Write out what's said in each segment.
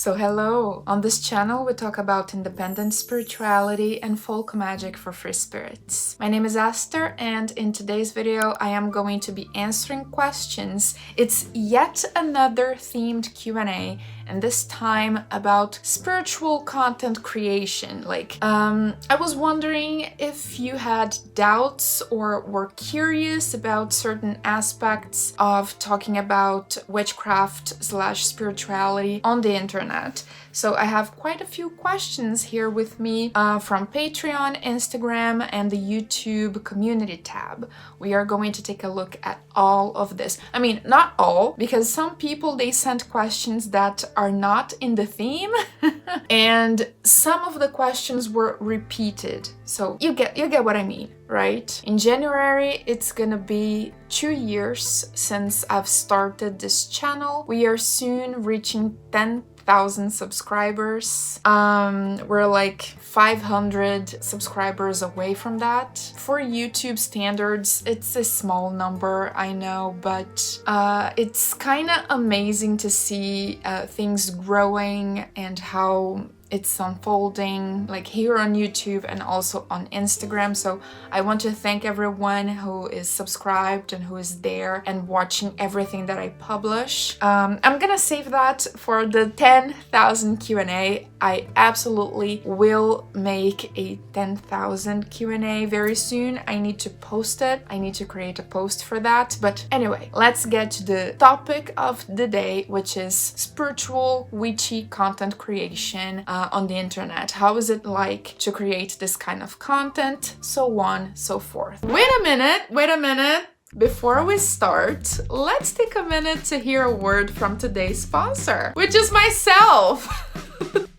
So hello! On this channel we talk about independent spirituality and folk magic for free spirits. My name is Aster, and in today's video I am going to be answering questions. It's yet another themed Q&A, and this time about spiritual content creation. I was wondering if you had doubts or were curious about certain aspects of talking about witchcraft/spirituality on the internet. So I have quite a few questions here with me from Patreon, Instagram, and the YouTube community tab. We are going to take a look at all of this. I mean, not all, because some people, they sent questions that are not in the theme, and some of the questions were repeated. So you get what I mean, right? In January, it's gonna be 2 years since I've started this channel. We are soon reaching 10,000 subscribers. We're like 500 subscribers away from that. For YouTube standards, it's a small number, I know, but it's kind of amazing to see things growing and how it's unfolding, like here on YouTube and also on Instagram. So I want to thank everyone who is subscribed and who is there and watching everything that I publish. I'm gonna save that for the 10,000 Q&A. I absolutely will make a 10,000 Q&A very soon. I need to post it. I need to create a post for that. But anyway, let's get to the topic of the day, which is spiritual witchy content creation on the internet. How is it like to create this kind of content? So on, so forth. Wait a minute. Before we start, let's take a minute to hear a word from today's sponsor, which is myself.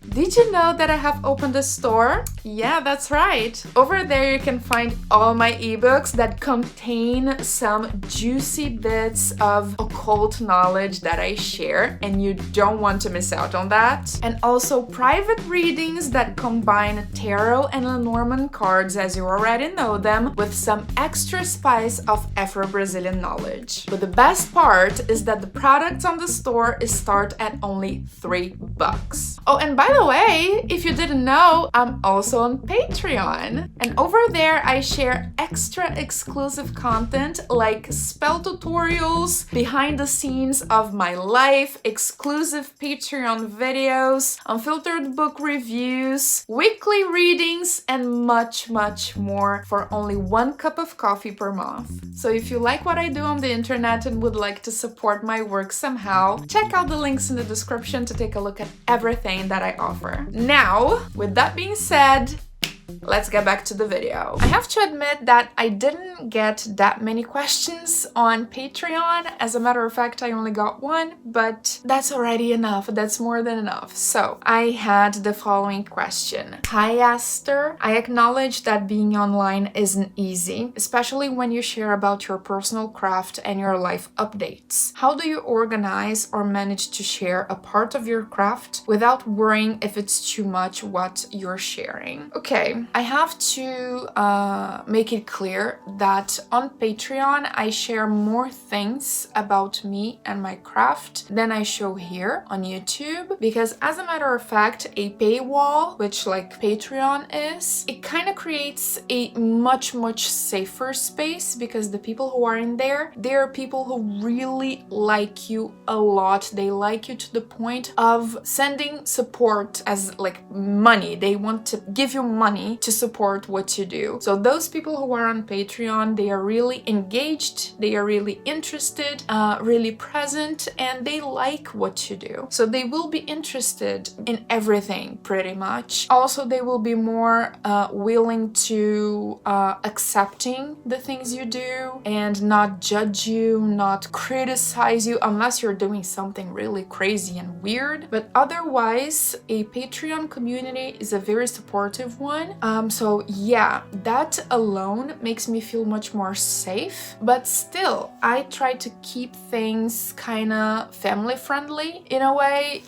Did you know that I have opened a store? Yeah, that's right. Over there you can find all my ebooks that contain some juicy bits of occult knowledge that I share, and you don't want to miss out on that. And also private readings that combine tarot and Lenormand cards, as you already know them, with some extra spice of Afro-Brazilian knowledge. But the best part is that the products on the store start at only $3. Oh, and by the way, if you didn't know, I'm also on Patreon. And over there I share extra exclusive content like spell tutorials, behind the scenes of my life, exclusive Patreon videos, unfiltered book reviews, weekly readings, and much, much more for only 1 cup of coffee per month. So if you like what I do on the internet and would like to support my work somehow, check out the links in the description to take a look at everything that I offer. Now, with that being said, let's get back to the video. I have to admit that I didn't get that many questions on Patreon. As a matter of fact, I only got 1, but that's already enough. That's more than enough. So I had the following question. Hi Aster, I acknowledge that being online isn't easy, especially when you share about your personal craft and your life updates. How do you organize or manage to share a part of your craft without worrying if it's too much what you're sharing? Okay. I have to make it clear that on Patreon I share more things about me and my craft than I show here on YouTube, because as a matter of fact, a paywall, which like Patreon is, it kind of creates a much safer space, because the people who are in there, they are people who really like you a lot. They like you to the point of sending support as like money. They want to give you money to support what you do. So those people who are on Patreon, they are really engaged, they are really interested, really present, and they like what you do. So they will be interested in everything pretty much. Also, they will be more willing to accepting the things you do and not judge you, not criticize you, unless you're doing something really crazy and weird. But otherwise, a Patreon community is a very supportive one. So yeah, that alone makes me feel much more safe, but still, I try to keep things kinda family friendly in a way.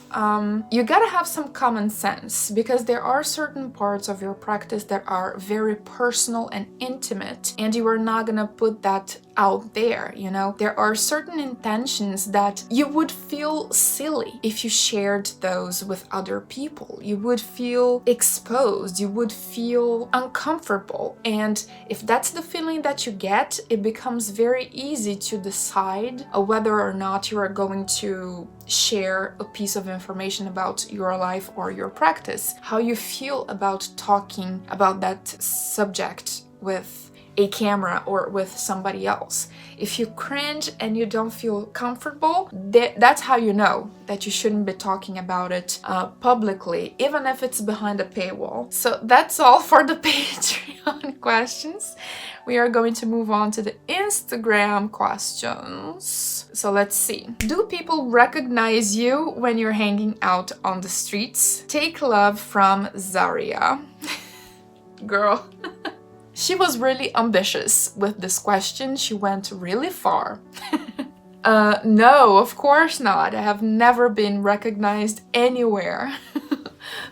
You gotta have some common sense, because there are certain parts of your practice that are very personal and intimate, and you are not gonna put that out there, you know? There are certain intentions that you would feel silly if you shared those with other people. You would feel exposed, you would feel uncomfortable. And if that's the feeling that you get, it becomes very easy to decide whether or not you are going to share a piece of information about your life or your practice, how you feel about talking about that subject with a camera or with somebody else. If you cringe and you don't feel comfortable, that's how you know that you shouldn't be talking about it publicly, even if it's behind a paywall. So that's all for the Patreon questions. We are going to move on to the Instagram questions. So let's see. Do people recognize you when you're hanging out on the streets? Take love from Zaria. Girl. She was really ambitious with this question. She went really far. No, of course not. I have never been recognized anywhere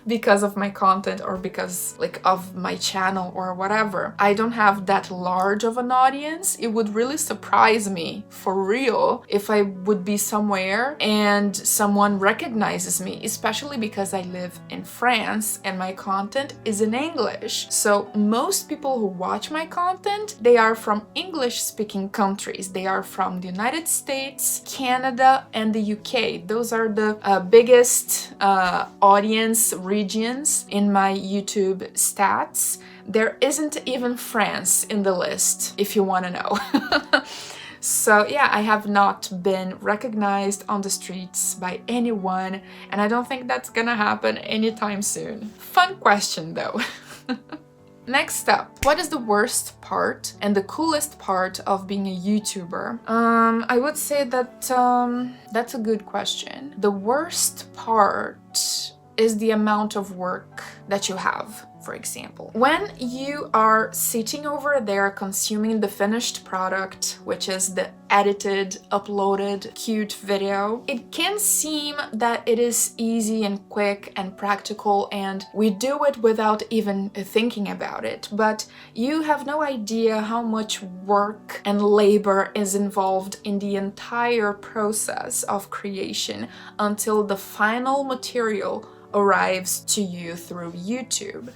because of my content or because of my channel or whatever. I don't have that large of an audience. It would really surprise me, for real, if I would be somewhere and someone recognizes me, especially because I live in France and my content is in English. So most people who watch my content, they are from English-speaking countries. They are from the United States, Canada, and the UK. Those are the biggest audience regions in my YouTube stats. There isn't even France in the list, if you want to know. So yeah, I have not been recognized on the streets by anyone, and I don't think that's gonna happen anytime soon. Fun question though. Next up, what is the worst part and the coolest part of being a YouTuber? I would say that that's a good question. The worst part is the amount of work that you have, for example. When you are sitting over there consuming the finished product, which is the edited, uploaded, cute video, it can seem that it is easy and quick and practical and we do it without even thinking about it. But you have no idea how much work and labor is involved in the entire process of creation until the final material arrives to you through YouTube.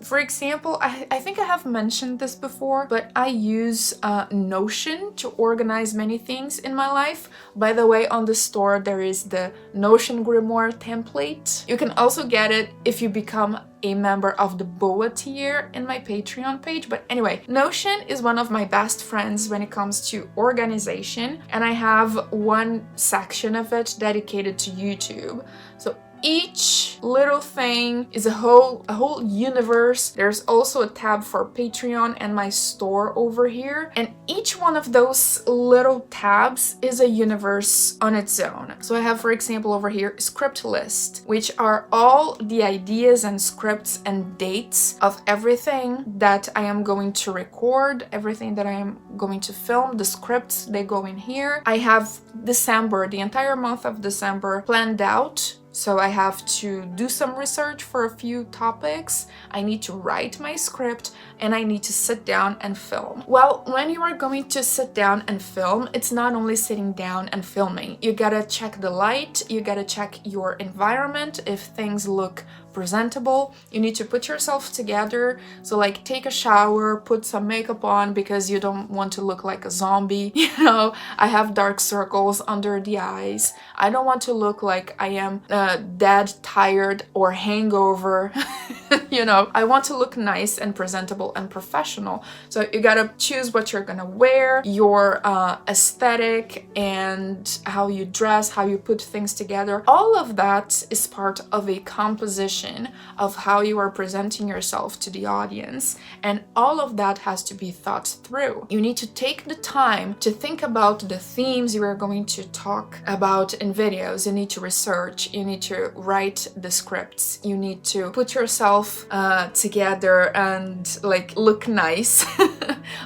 For example, I think I have mentioned this before, but I use Notion to organize many things in my life. By the way, on the store there is the Notion Grimoire template. You can also get it if you become a member of the BOA tier in my Patreon page. But anyway, Notion is one of my best friends when it comes to organization, and I have one section of it dedicated to YouTube. So each little thing is a whole universe. There's also a tab for Patreon and my store over here. And each one of those little tabs is a universe on its own. So I have, for example, over here, script list, which are all the ideas and scripts and dates of everything that I am going to record, everything that I am going to film, the scripts, they go in here. I have December, the entire month of December planned out. So I have to do some research for a few topics, I need to write my script, and I need to sit down and film. Well, when you are going to sit down and film, it's not only sitting down and filming. You gotta check the light, you gotta check your environment, if things look presentable. You need to put yourself together. So like take a shower, put some makeup on because you don't want to look like a zombie. You know, I have dark circles under the eyes. I don't want to look like I am dead, tired, or hangover. You know, I want to look nice and presentable and professional. So you gotta choose what you're gonna wear, your aesthetic, and how you dress, how you put things together. All of that is part of a composition of how you are presenting yourself to the audience, and all of that has to be thought through. You need to take the time to think about the themes you are going to talk about in videos. You need to research, you need to write the scripts, you need to put yourself together and like look nice.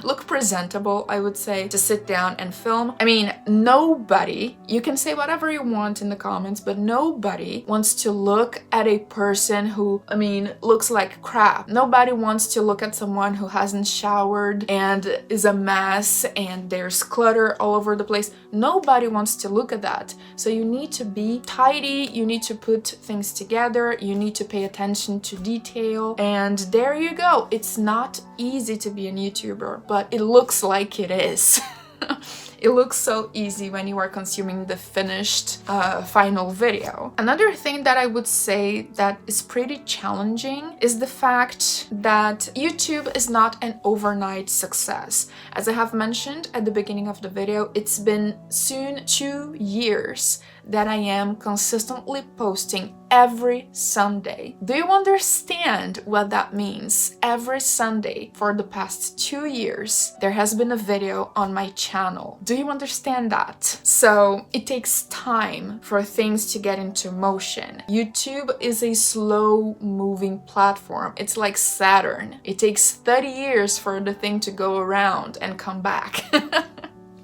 look presentable, I would say, to sit down and film. I mean, nobody, you can say whatever you want in the comments, but nobody wants to look at a person who, I mean, looks like crap. Nobody wants to look at someone who hasn't showered and is a mess and there's clutter all over the place. Nobody wants to look at that. So you need to be tidy, you need to put things together, you need to pay attention to detail, and there you go. It's not easy to be a YouTuber, but it looks like it is. It looks so easy when you are consuming the finished final video. Another thing that I would say that is pretty challenging is the fact that YouTube is not an overnight success. As I have mentioned at the beginning of the video, it's been soon 2 years that I am consistently posting every Sunday. Do you understand what that means? Every Sunday for the past 2 years, there has been a video on my channel. Do you understand that? So it takes time for things to get into motion. YouTube is a slow moving platform. It's like Saturn. It takes 30 years for the thing to go around and come back.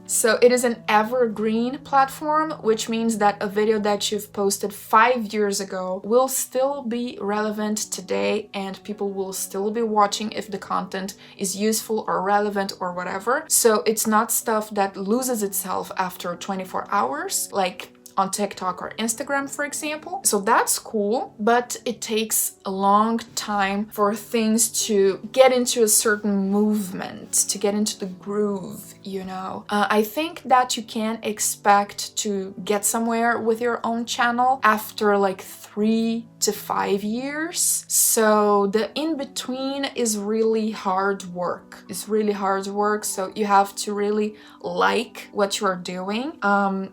So it is an evergreen platform, which means that a video that you've posted 5 years ago will still be relevant today and people will still be watching if the content is useful or relevant or whatever. So it's not stuff that loses itself after 24 hours, like on TikTok or Instagram, for example. So that's cool, but it takes a long time for things to get into a certain movement, to get into the groove, you know. I think that you can expect to get somewhere with your own channel after like 3 to 5 years. So the in-between is really hard work. It's really hard work, so you have to really like what you're doing.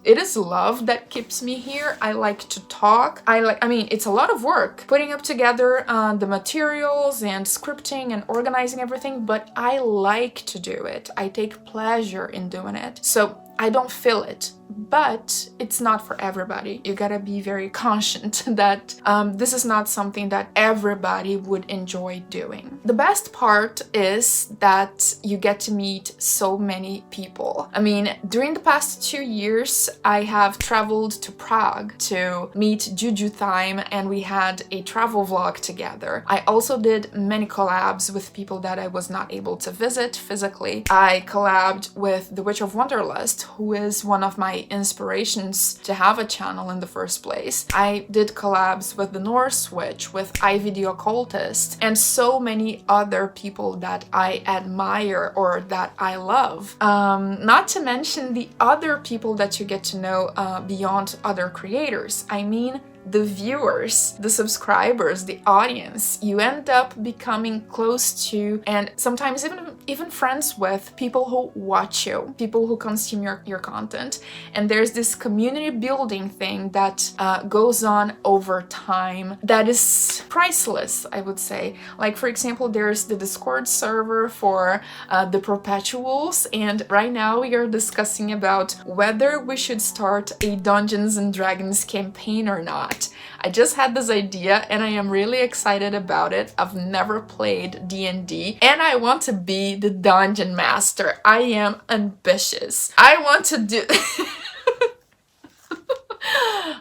It is love that keeps me here. I like to talk. I mean, it's a lot of work putting up together the materials and scripting and organizing everything, but I like to do it. I take pleasure in doing it. So I don't feel it, but it's not for everybody. You gotta be very conscious that this is not something that everybody would enjoy doing. The best part is that you get to meet so many people. I mean, during the past 2 years, I have traveled to Prague to meet Juju Time, and we had a travel vlog together. I also did many collabs with people that I was not able to visit physically. I collabed with The Witch of Wanderlust, who is one of my inspirations to have a channel in the first place. I did collabs with the Norse Witch, with Ivy the Occultist, and so many other people that I admire or that I love. Not to mention the other people that you get to know beyond other creators. I mean, the viewers, the subscribers, the audience. You end up becoming close to and sometimes even friends with people who watch you, people who consume your content. And there's this community building thing that goes on over time that is priceless, I would say. Like, for example, there's the Discord server for the Perpetuals, and right now we are discussing about whether we should start a Dungeons and Dragons campaign or not. I just had this idea and I am really excited about it. I've never played D&D and I want to be the dungeon master. I am ambitious. I want to do...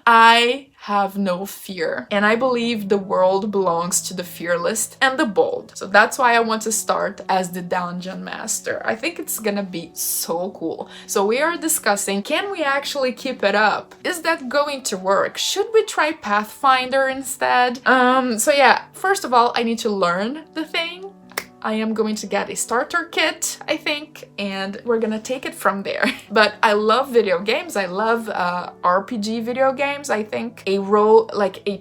I have no fear, and I believe the world belongs to the fearless and the bold. So that's why I want to start as the dungeon master. I think it's gonna be so cool. So we are discussing, can we actually keep it up? Is that going to work? Should we try Pathfinder instead? So yeah, first of all, I need to learn the thing. I am going to get a starter kit, I think, and we're gonna take it from there. But I love video games. I love RPG video games. I think a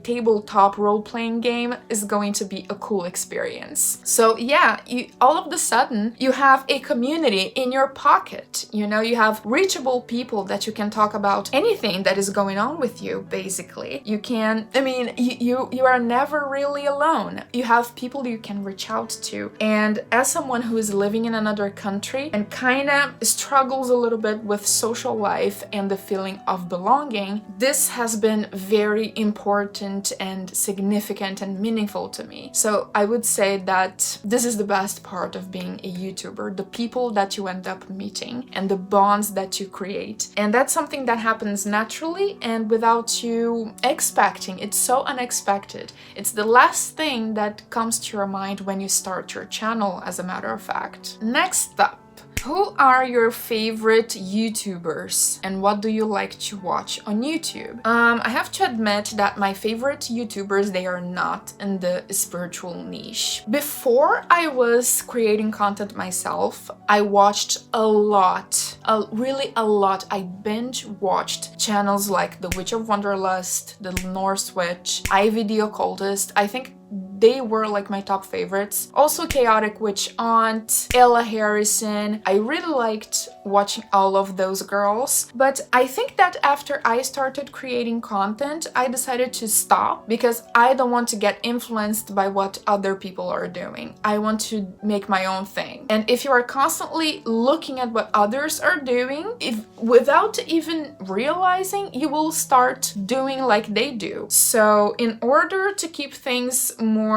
tabletop role-playing game is going to be a cool experience. So yeah, all of a sudden, you have a community in your pocket. You know, you have reachable people that you can talk about anything that is going on with you, basically. You can, I mean, you are never really alone. You have people you can reach out to. And as someone who is living in another country and kind of struggles a little bit with social life and the feeling of belonging, this has been very important and significant and meaningful to me. So I would say that this is the best part of being a YouTuber, the people that you end up meeting and the bonds that you create. And that's something that happens naturally and without you expecting. It's so unexpected. It's the last thing that comes to your mind when you start your channel, as a matter of fact. Next up, who are your favorite YouTubers and what do you like to watch on YouTube? I have to admit that my favorite YouTubers, they are not in the spiritual niche. Before I was creating content myself, I watched a lot, really a lot. I binge watched channels like The Witch of Wonderlust, The Norse Witch, Ivy the Occultist. I think they were like my top favorites. Also Chaotic Witch Aunt, Ella Harrison. I really liked watching all of those girls. But I think that after I started creating content, I decided to stop because I don't want to get influenced by what other people are doing. I want to make my own thing. And if you are constantly looking at what others are doing, if without even realizing, you will start doing like they do. So in order to keep things more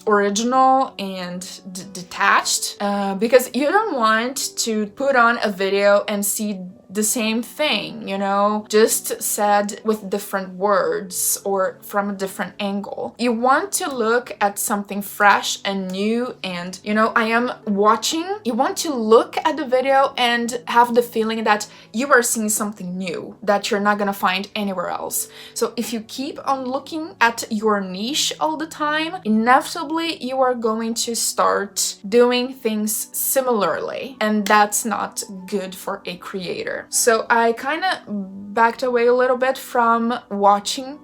original and detached, because you don't want to put on a video and see the same thing, you know, just said with different words or from a different angle. You want to look at something fresh and new and, you know, you want to look at the video and have the feeling that you are seeing something new that you're not gonna find anywhere else. So if you keep on looking at your niche all the time, inevitably you are going to start doing things similarly, and that's not good for a creator. So I kind of backed away a little bit from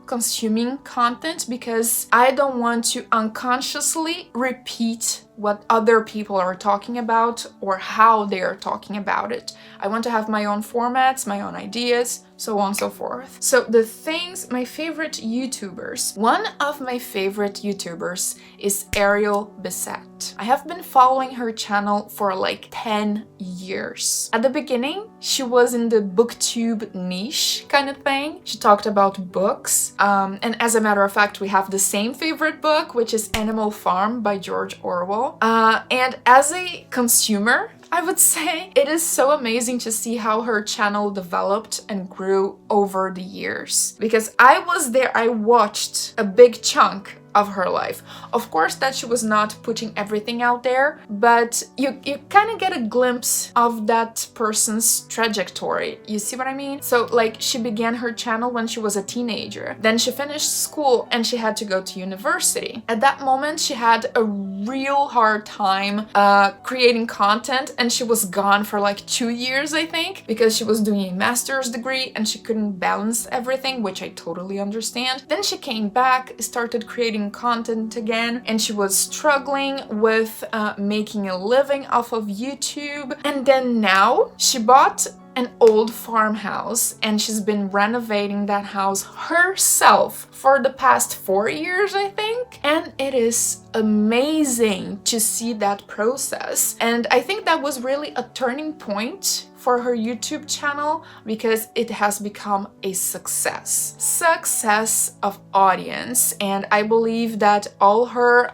consuming content because I don't want to unconsciously repeat what other people are talking about or how they are talking about it. I want to have my own formats, my own ideas, so on and so forth. So my favorite YouTubers. One of my favorite YouTubers is Ariel Bissett. I have been following her channel for like 10 years. At the beginning, she was in the booktube niche kind of thing. She talked about books. And as a matter of fact, we have the same favorite book, which is Animal Farm by George Orwell. And as a consumer, I would say it is so amazing to see how her channel developed and grew over the years. Because I was there, I watched a big chunk of her life. Of course that she was not putting everything out there, but you kind of get a glimpse of that person's trajectory. You see what I mean? So like she began her channel when she was a teenager. Then she finished school and she had to go to university. At that moment, she had a real hard time creating content, and she was gone for like 2 years, I think, because she was doing a master's degree and she couldn't balance everything, which I totally understand. Then she came back, started creating content again, and she was struggling with making a living off of YouTube. And then now she bought an old farmhouse and she's been renovating that house herself for the past 4 years, I think. And it is amazing to see that process. And I think that was really a turning point for her YouTube channel because it has become a success of audience. And I believe that all her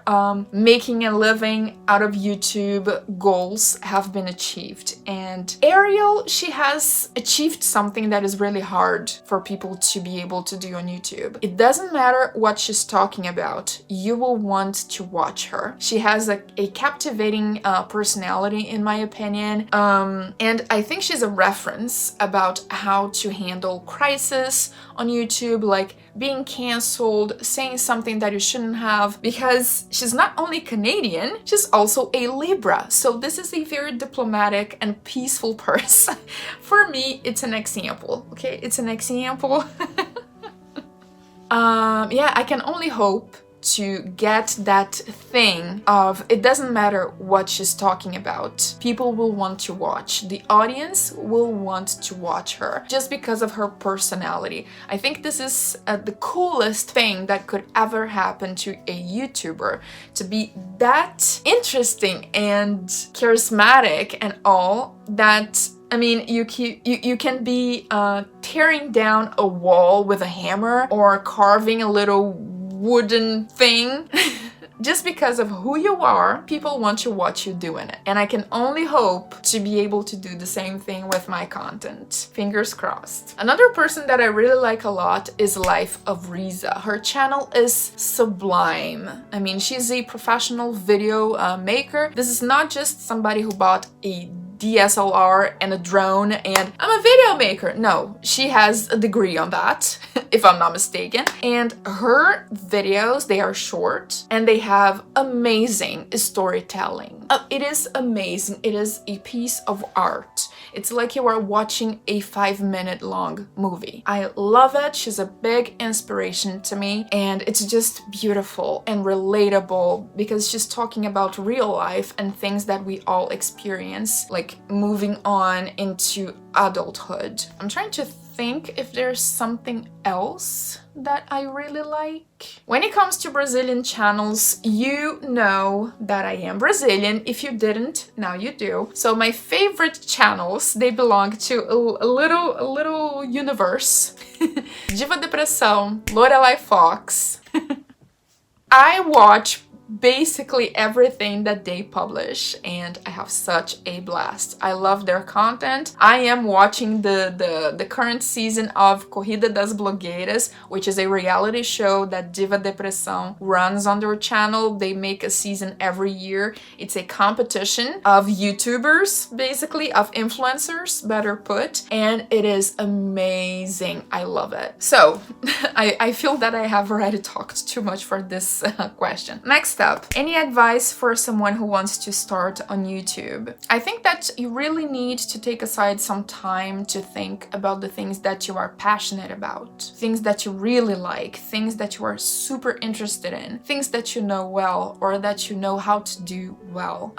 making a living out of YouTube goals have been achieved. And Ariel, she has achieved something that is really hard for people to be able to do on YouTube. It doesn't matter what she's talking about, you will want to watch her. She has a captivating personality, in my opinion, and I think she's a reference about how to handle crisis on YouTube, like being cancelled, saying something that you shouldn't have, because she's not only Canadian, she's also a Libra. So this is a very diplomatic and peaceful person. For me, it's an example, okay? It's an example. Yeah, I can only hope to get that thing of it doesn't matter what she's talking about, people will want to watch. The audience will want to watch her just because of her personality. I think this is the coolest thing that could ever happen to a YouTuber, to be that interesting and charismatic and all that. I mean, you can be tearing down a wall with a hammer or carving a little wooden thing. Just because of who you are, people want to watch you doing it. And I can only hope to be able to do the same thing with my content. Fingers crossed. Another person that I really like a lot is Life of Riza. Her channel is sublime. I mean, she's a professional video maker. This is not just somebody who bought a DSLR and a drone and I'm a video maker. No, she has a degree on that, if I'm not mistaken. And her videos, they are short and they have amazing storytelling. It is amazing. It is a piece of art. It's like you are watching a 5-minute long movie. I love it. She's a big inspiration to me and it's just beautiful and relatable because she's talking about real life and things that we all experience, like moving on into adulthood. I'm trying to think if there's something else that I really like. When it comes to Brazilian channels, you know that I am Brazilian. If you didn't, now you do. So my favorite channels, they belong to a little universe. Diva Depressão, Lorelai Fox. I watch basically everything that they publish and I have such a blast. I love their content. I am watching the current season of Corrida das Blogueiras, which is a reality show that Diva Depressão runs on their channel. They make a season every year. It's a competition of YouTubers, basically, of influencers, better put, and it is amazing. I love it. So I feel that I have already talked too much for this question. Next up, any advice for someone who wants to start on YouTube? I think that you really need to take aside some time to think about the things that you are passionate about, things that you really like, things that you are super interested in, things that you know well or that you know how to do well.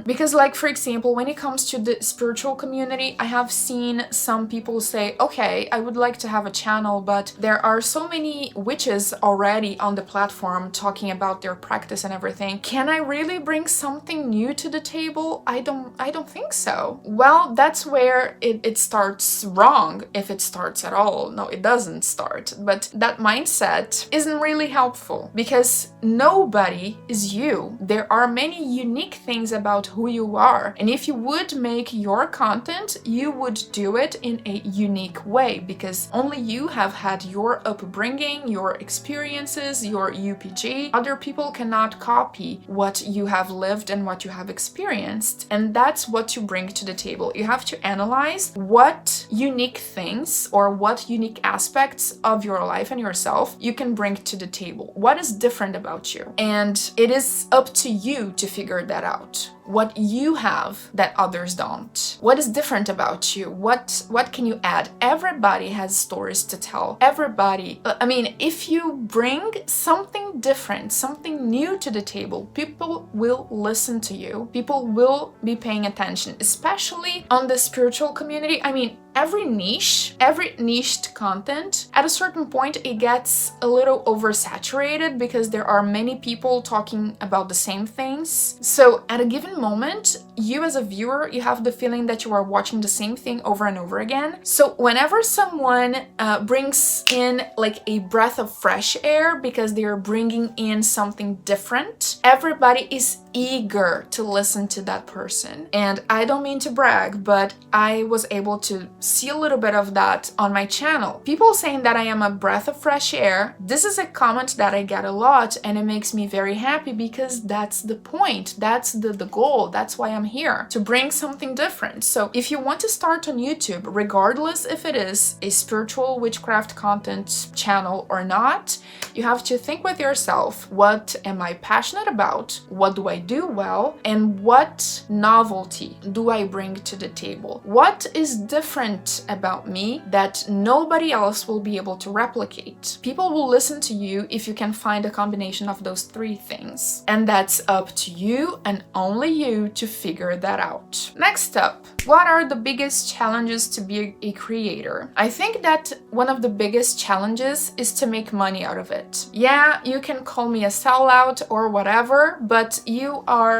Because like, for example, when it comes to the spiritual community, I have seen some people say, okay, I would like to have a channel, but there are so many witches already on the platform talking about their practice and everything. Can I really bring something new to the table? I don't think so. Well, that's where it starts wrong, if it starts at all. No, it doesn't start. But that mindset isn't really helpful because nobody is you. There are many unique things about who you are. And if you would make your content, you would do it in a unique way because only you have had your upbringing, your experiences, your UPG. Other people cannot copy what you have lived and what you have experienced. And that's what you bring to the table. You have to analyze what unique things or what unique aspects of your life and yourself you can bring to the table. What is different about you? And it is up to you to figure that out. What you have that others don't. What is different about you? What can you add? Everybody has stories to tell. Everybody. I mean, if you bring something different, something new to the table, people will listen to you. People will be paying attention, especially on the spiritual community. I mean, every niched content, at a certain point, it gets a little oversaturated because there are many people talking about the same things. So at a given moment, you as a viewer, you have the feeling that you are watching the same thing over and over again. So whenever someone brings in like a breath of fresh air because they are bringing in something different, everybody is eager to listen to that person. And I don't mean to brag, but I was able to see a little bit of that on my channel. People saying that I am a breath of fresh air. This is a comment that I get a lot and it makes me very happy because that's the point. That's the goal goal. That's why I'm here, to bring something different. So if you want to start on YouTube, regardless if it is a spiritual witchcraft content channel or not, you have to think with yourself, what am I passionate about? What do I do well? And what novelty do I bring to the table? What is different about me that nobody else will be able to replicate? People will listen to you if you can find a combination of those three things. And that's up to you and only you to figure that out. Next up, what are the biggest challenges to be a creator? I think that one of the biggest challenges is to make money out of it. Yeah, you can call me a sellout or whatever, but you are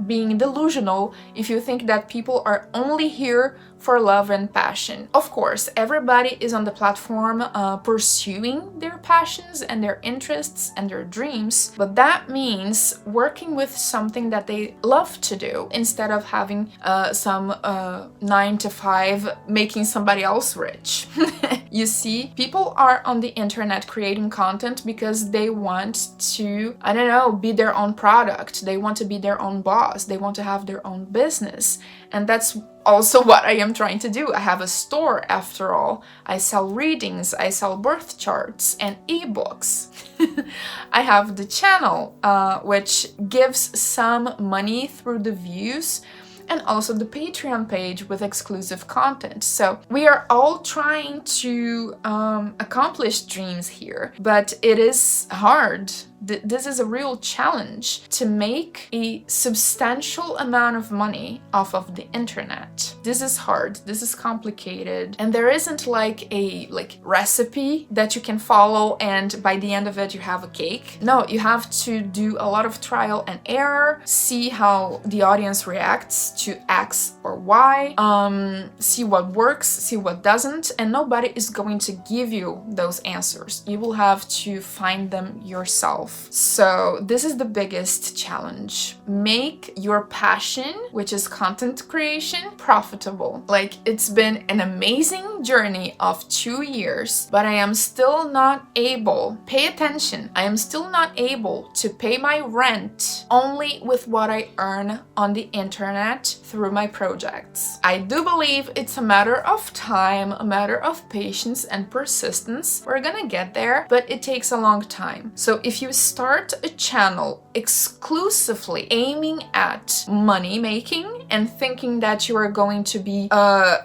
being delusional if you think that people are only here for love and passion. Of course, everybody is on the platform pursuing their passions and their interests and their dreams, but that means working with something that they love to do instead of having some 9-to-5 making somebody else rich. You see, people are on the internet creating content because they want to, I don't know, be their own product. They want to be their own boss. They want to have their own business. And that's also what I am trying to do. I have a store after all. I sell readings, I sell birth charts and ebooks. I have the channel, which gives some money through the views, and also the Patreon page with exclusive content. So we are all trying to accomplish dreams here, but it is hard. This is a real challenge to make a substantial amount of money off of the internet. This is hard, this is complicated, and there isn't like a recipe that you can follow and by the end of it you have a cake. No, you have to do a lot of trial and error, see how the audience reacts to X or Y, see what works, see what doesn't, and nobody is going to give you those answers. You will have to find them yourself. So this is the biggest challenge. Make your passion, which is content creation, profitable. Like, it's been an amazing journey of 2 years, but I am still not able, pay attention, I am still not able to pay my rent only with what I earn on the internet through my projects. I do believe it's a matter of time, a matter of patience and persistence. We're gonna get there, but it takes a long time. So if you start a channel exclusively aiming at money making and thinking that you are going to be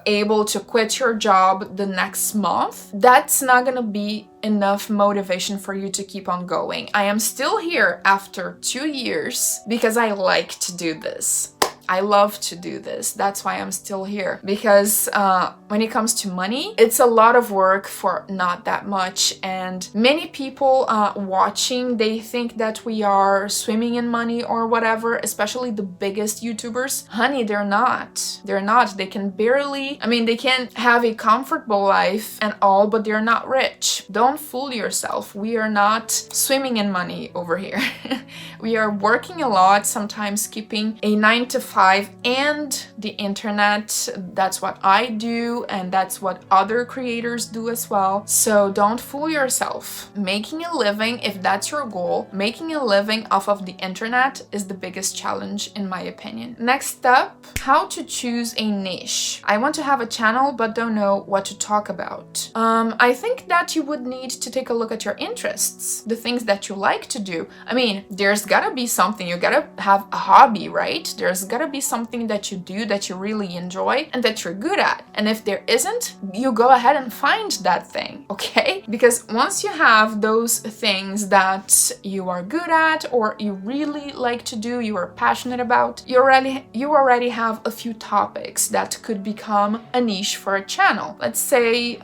able to quit your job the next month, that's not gonna be enough motivation for you to keep on going. I am still here after 2 years because I like to do this. I love to do this. That's why I'm still here. Because when it comes to money, it's a lot of work for not that much. And many people watching, they think that we are swimming in money or whatever, especially the biggest YouTubers. Honey, they're not. They're not. They can barely, they can have a comfortable life and all, but they're not rich. Don't fool yourself. We are not swimming in money over here. We are working a lot, sometimes keeping a 9-to-5 and the internet. That's what I do, and that's what other creators do as well. So don't fool yourself. Making a living, if that's your goal, making a living off of the internet is the biggest challenge in my opinion. Next up, how to choose a niche. I want to have a channel but don't know what to talk about. I think that you would need to take a look at your interests, the things that you like to do. There's gotta be something, you gotta have a hobby, right? There's gotta be something that you do that you really enjoy and that you're good at. And if there isn't, you go ahead and find that thing, okay? Because once you have those things that you are good at or you really like to do, you are passionate about, you already have a few topics that could become a niche for a channel. Let's say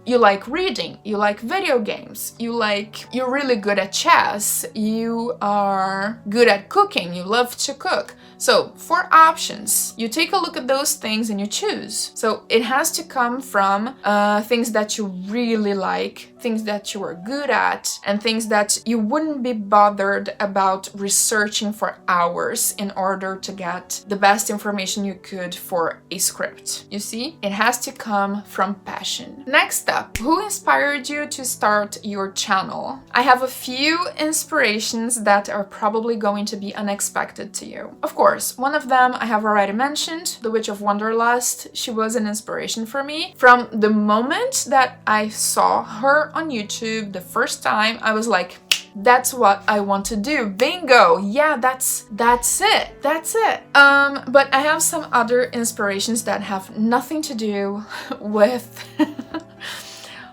you like reading, you like video games, you're really good at chess, you are good at cooking, you love to cook. So 4 options. You take a look at those things and you choose. So it has to come from things that you really like, things that you are good at, and things that you wouldn't be bothered about researching for hours in order to get the best information you could for a script. You see? It has to come from passion. Next up, yeah, who inspired you to start your channel? I have a few inspirations that are probably going to be unexpected to you. Of course, one of them I have already mentioned, the Witch of Wonderlust. She was an inspiration for me. From the moment that I saw her on YouTube the first time, I was like, that's what I want to do. Bingo! Yeah, that's it. That's it. But I have some other inspirations that have nothing to do with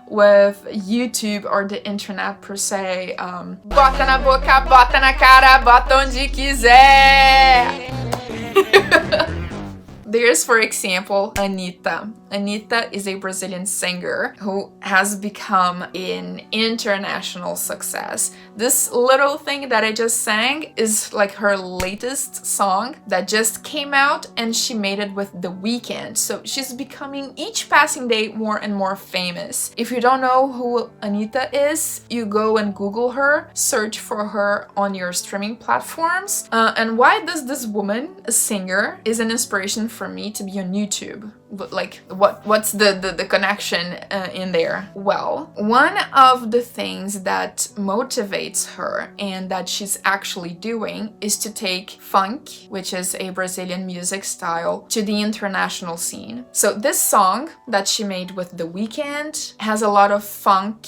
with YouTube or the internet per se. Bota na boca, bota na cara, bota onde quiser. There's, for example, Anitta. Anitta is a Brazilian singer who has become an international success. This little thing that I just sang is like her latest song that just came out, and she made it with The Weeknd. So she's becoming each passing day more and more famous. If you don't know who Anitta is, you go and Google her, search for her on your streaming platforms. And why does this woman, a singer, is an inspiration for me to be on YouTube? But like, what's the connection in there? Well, one of the things that motivates her and that she's actually doing is to take funk, which is a Brazilian music style, to the international scene. So this song that she made with The Weeknd has a lot of funk,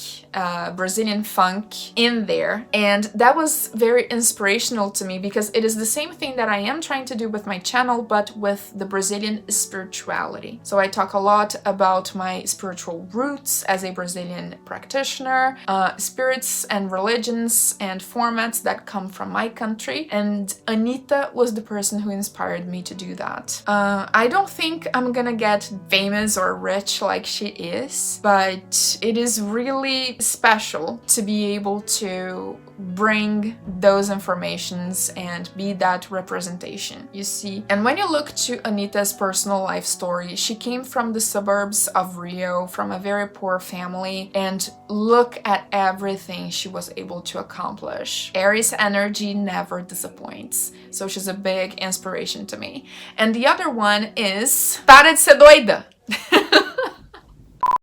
Brazilian funk in there, and that was very inspirational to me because it is the same thing that I am trying to do with my channel, but with the Brazilian spirituality. So I talk a lot about my spiritual roots as a Brazilian practitioner, spirits and religions and formats that come from my country, and Anitta was the person who inspired me to do that. I don't think I'm gonna get famous or rich like she is, but it is really special to be able to bring those informations and be that representation, you see. And when you look to Anitta's personal life story, she came from the suburbs of Rio, from a very poor family, and look at everything she was able to accomplish. Aries energy never disappoints, so she's a big inspiration to me. And the other one is Para de ser doida!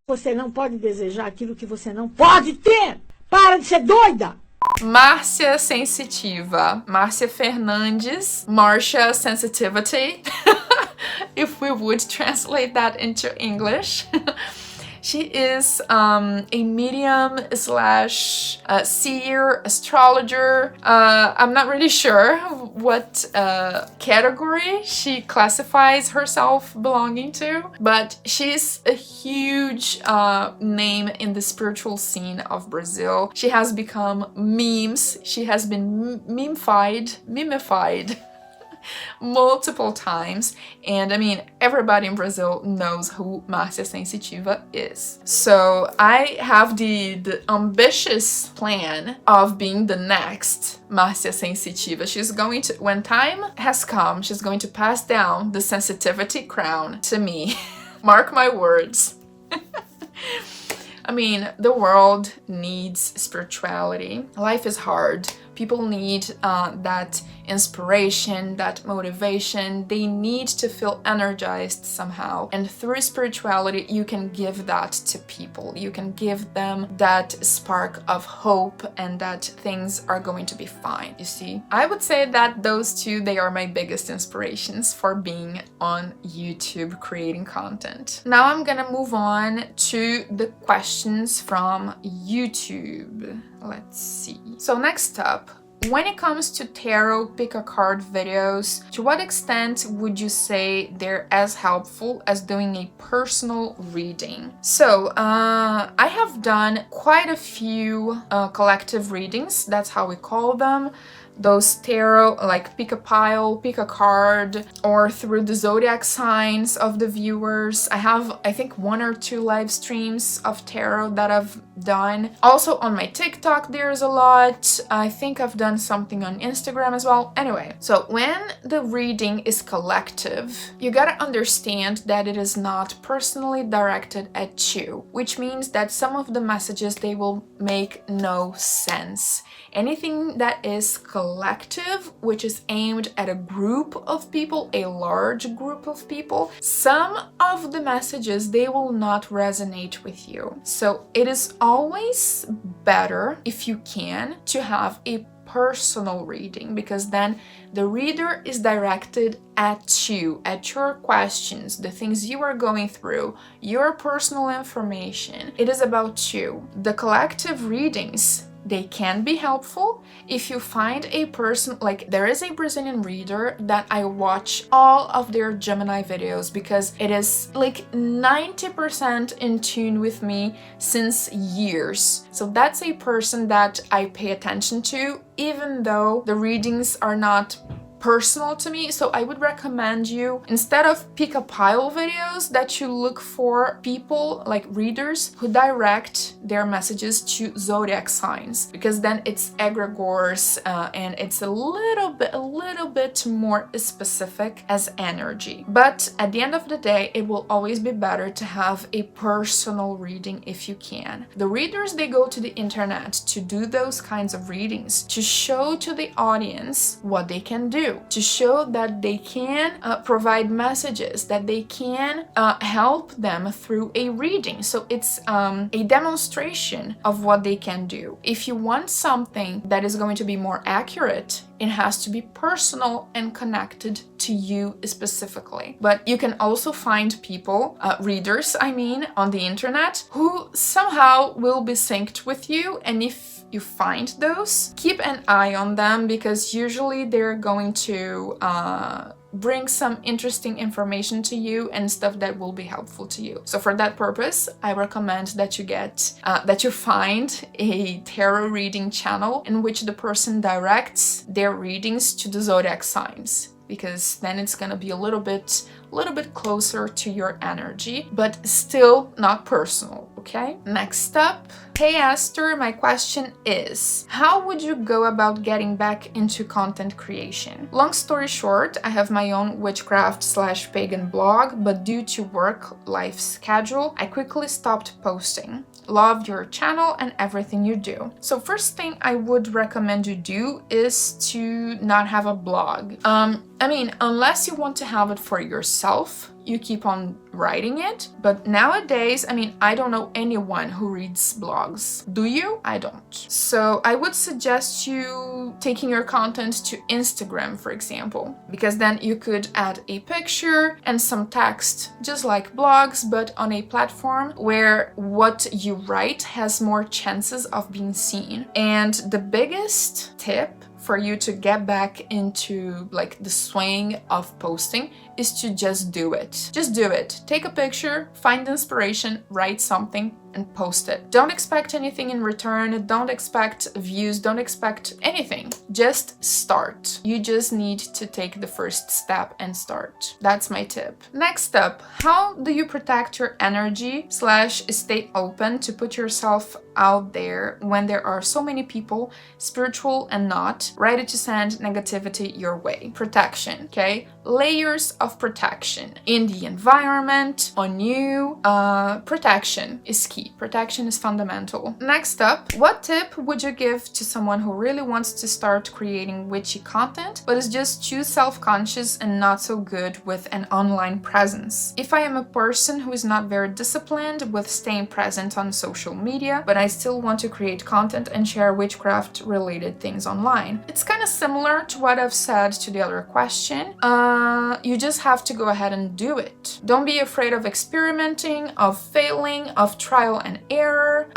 Você não pode desejar aquilo que você não pode ter! Para de ser doida! Márcia Sensitiva, Márcia Fernandes, Marcia Sensitivity, if we would translate that into English. She is a medium slash seer, astrologer. I'm not really sure what category she classifies herself belonging to, but she's a huge name in the spiritual scene of Brazil. She has become memes. She has been mimified multiple times, and I mean, everybody in Brazil knows who Márcia Sensitiva is. So I have the ambitious plan of being the next Márcia Sensitiva. She's going to, when time has come, she's going to pass down the sensitivity crown to me. Mark my words. I mean, the world needs spirituality. Life is hard. People need that inspiration, that motivation. They need to feel energized somehow. And through spirituality, you can give that to people. You can give them that spark of hope and that things are going to be fine, you see. I would say that those two, they are my biggest inspirations for being on YouTube creating content. Now I'm gonna move on to the questions from YouTube. Let's see. So next up, when it comes to tarot pick-a-card videos, to what extent would you say they're as helpful as doing a personal reading? So, I have done quite a few collective readings, that's how we call them. Those tarot, like pick a pile, pick a card, or through the zodiac signs of the viewers. I have, I think, 1 or 2 live streams of tarot that I've done. Also on my TikTok there's a lot. I think I've done something on Instagram as well. Anyway, so when the reading is collective, you gotta understand that it is not personally directed at you, which means that some of the messages, they will make no sense. Anything that is collective collective, which is aimed at a group of people, a large group of people, some of the messages, they will not resonate with you. So it is always better, if you can, to have a personal reading, because then the reader is directed at you, at your questions, the things you are going through, your personal information. It is about you. The collective readings, they can be helpful if you find a person, like there is a Brazilian reader that I watch all of their Gemini videos because it is like 90% in tune with me since years. So that's a person that I pay attention to, even though the readings are not personal to me. So I would recommend you, instead of pick a pile videos, that you look for people like readers who direct their messages to zodiac signs, because then it's egregores and it's a little bit more specific as energy. But at the end of the day, it will always be better to have a personal reading if you can. The readers, they go to the internet to do those kinds of readings to show to the audience what they can do, to show that they can provide messages, that they can help them through a reading. So it's a demonstration of what they can do. If you want something that is going to be more accurate, it has to be personal and connected to you specifically. But you can also find people, readers I mean, on the internet who somehow will be synced with you, and if you find those, keep an eye on them, because usually they're going to bring some interesting information to you and stuff that will be helpful to you. So for that purpose, I recommend that you find a tarot reading channel in which the person directs their readings to the zodiac signs, because then it's gonna be a little bit closer to your energy, but still not personal, okay? Next up, hey Aster, my question is, how would you go about getting back into content creation? Long story short, I have my own witchcraft/pagan blog, but due to work-life schedule, I quickly stopped posting. Love your channel and everything you do. So first thing I would recommend you do is to not have a blog. I mean, unless you want to have it for yourself, you keep on writing it. But nowadays, I mean, I don't know anyone who reads blogs. Do you? I don't. So I would suggest you taking your content to Instagram, for example, because then you could add a picture and some text, just like blogs, but on a platform where what you write has more chances of being seen. And the biggest tip for you to get back into like the swing of posting is to just do it. Just do it. Take a picture, find inspiration, write something, and post it. Don't expect anything in return. Don't expect views. Don't expect anything. Just start. You just need to take the first step and start. That's my tip. Next up, how do you protect your energy / stay open to put yourself out there when there are so many people, spiritual and not, ready to send negativity your way? Protection, okay? Layers of protection in the environment, on you. Protection is key. Protection is fundamental. Next up, what tip would you give to someone who really wants to start creating witchy content, but is just too self-conscious and not so good with an online presence? If I am a person who is not very disciplined with staying present on social media, but I still want to create content and share witchcraft-related things online. It's kind of similar to what I've said to the other question. You just have to go ahead and do it. Don't be afraid of experimenting, of failing, of trial and error.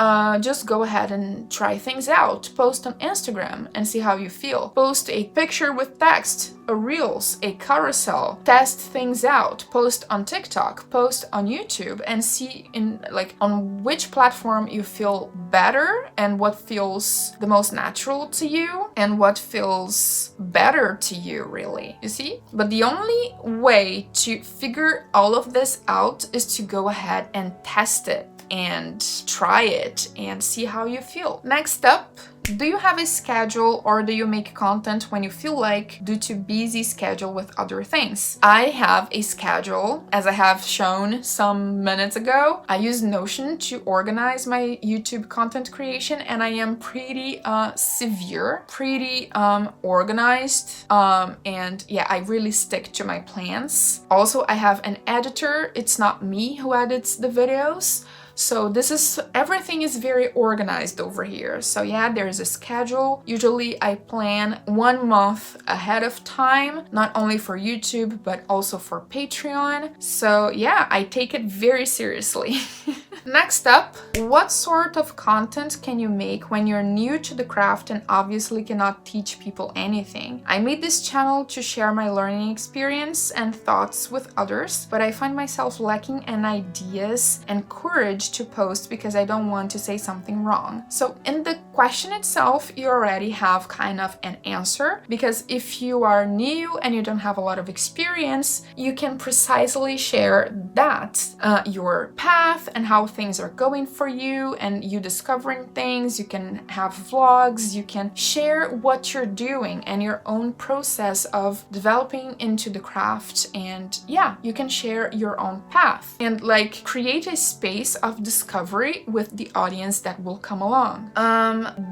Just go ahead and try things out. Post on Instagram and see how you feel. Post a picture with text, a reels, a carousel. Test things out. Post on TikTok, post on YouTube, and see on which platform you feel better and what feels the most natural to you and what feels better to you, really. You see? But the only way to figure all of this out is to go ahead and test it and try it and see how you feel. Next up, Do you have a schedule, or do you make content when you feel like due to busy schedule with other things? I have a schedule, as I have shown some minutes ago. I use Notion to organize my YouTube content creation, and I am pretty severe, pretty organized, and yeah, I really stick to my plans. Also, I have an editor. It's not me who edits the videos. So everything is very organized over here. So yeah, there's a schedule. Usually I plan 1 month ahead of time, not only for YouTube, but also for Patreon. So yeah, I take it very seriously. Next up, what sort of content can you make when you're new to the craft and obviously cannot teach people anything? I made this channel to share my learning experience and thoughts with others, but I find myself lacking in ideas and courage to post because I don't want to say something wrong. So in the question itself, you already have kind of an answer, because if you are new and you don't have a lot of experience, you can precisely share that, your path and how things are going for you and you discovering things. You can have vlogs, you can share what you're doing and your own process of developing into the craft, and yeah, you can share your own path and like create a space of discovery with the audience that will come along.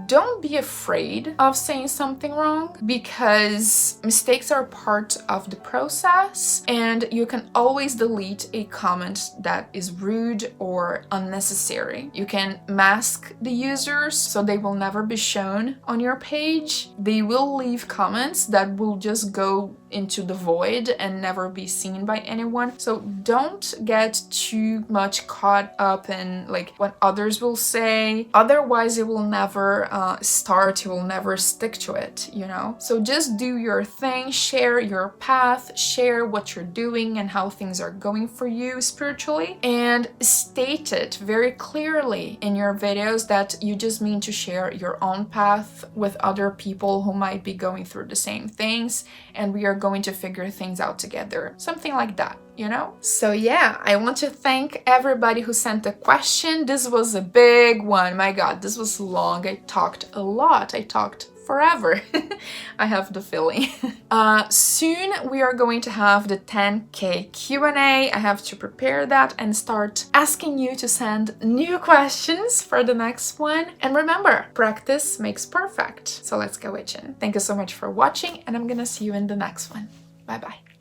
Don't be afraid of saying something wrong, because mistakes are part of the process, and you can always delete a comment that is rude or unnecessary. You can mask the users so they will never be shown on your page. They will leave comments that will just go into the void and never be seen by anyone. So don't get too much caught up in like what others will say. Otherwise, it will never start. You will never stick to it, you know? So just do your thing, share your path, share what you're doing and how things are going for you spiritually, and state it very clearly in your videos that you just mean to share your own path with other people who might be going through the same things, and we are going to figure things out together. Something like that, you know? So yeah, I want to thank everybody who sent a question. This was a big one. My God, this was long. I talked a lot. I talked forever. I have the feeling. Soon we are going to have the 10K Q&A. I have to prepare that and start asking you to send new questions for the next one. And remember, practice makes perfect. So let's go witching. Thank you so much for watching, and I'm gonna see you in the next one. Bye bye.